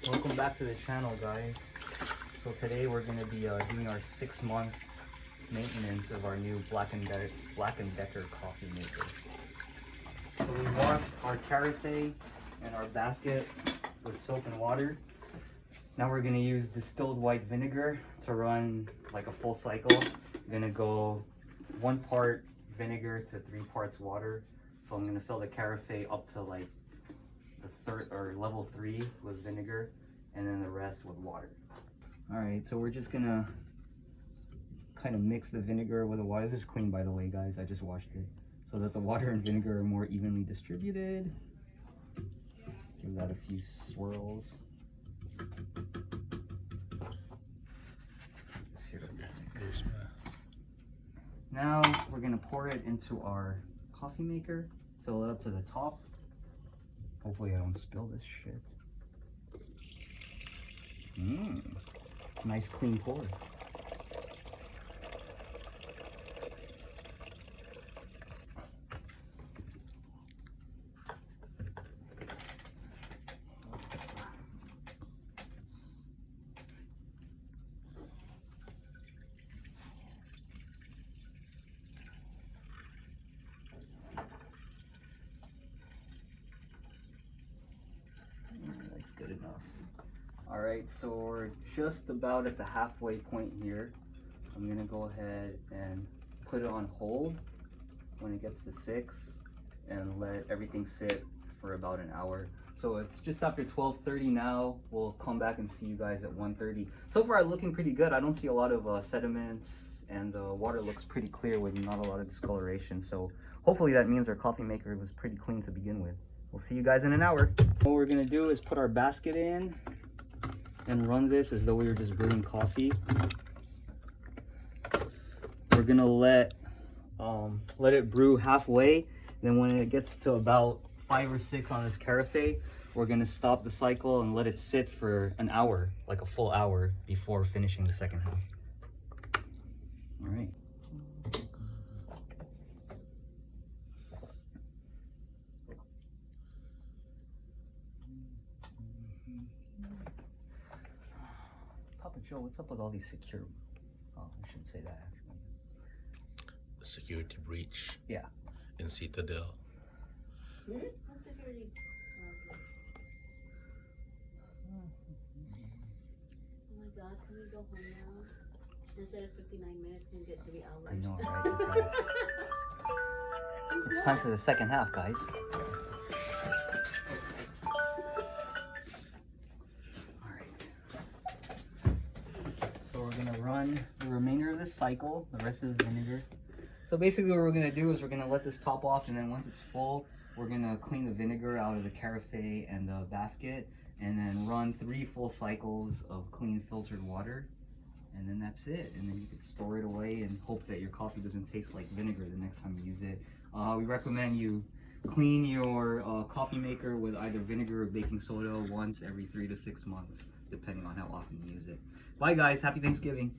Welcome back to the channel, guys. So today we're going to be doing our 6-month maintenance of our new Black & Decker coffee maker. So we washed our carafe and our basket with soap and water. Now we're going to use distilled white vinegar to run like a full cycle. We're going to go 1 part vinegar to 3 parts water. So I'm going to fill the carafe up to like the third or level 3 with vinegar, and then the rest with water. All right, so we're just gonna kind of mix the vinegar with the water. This is clean, by the way, guys. I just washed it, so that the water and vinegar are more evenly distributed. Give that a few swirls. Now we're gonna pour it into our coffee maker, fill it up to the top. Hopefully I don't spill this shit. Nice clean pour. That's good enough. Alright, so we're just about at the halfway point here. I'm gonna go ahead and put it on hold when it gets to 6 and let everything sit for about an hour. So it's just after 12:30 now. We'll come back and see you guys at 1:30. So far looking pretty good. I don't see a lot of sediments, and the water looks pretty clear with not a lot of discoloration. So hopefully that means our coffee maker was pretty clean to begin with. We'll see you guys in an hour. What we're gonna do is put our basket in and run this as though we were just brewing coffee. We're gonna let it brew halfway. Then when it gets to about 5 or 6 on this carafe, we're gonna stop the cycle and let it sit for an hour, like a full hour, before finishing the second half. All right. Papa Joe, what's up with all these secure? Oh, I shouldn't say that actually. The security breach. Yeah. In Citadel. What security? Oh my God, can we go home now? Instead of 59 minutes, can we get 3 hours? I know, right? It's time for the second half, guys. So we're gonna run the remainder of this cycle, the rest of the vinegar. So basically what we're gonna do is we're gonna let this top off, and then once it's full, we're gonna clean the vinegar out of the carafe and the basket, and then run 3 full cycles of clean filtered water. And then that's it. And then you can store it away and hope that your coffee doesn't taste like vinegar the next time you use it. We recommend you clean your coffee maker with either vinegar or baking soda once every 3 to 6 months, depending on how often you use it. Bye guys, happy Thanksgiving.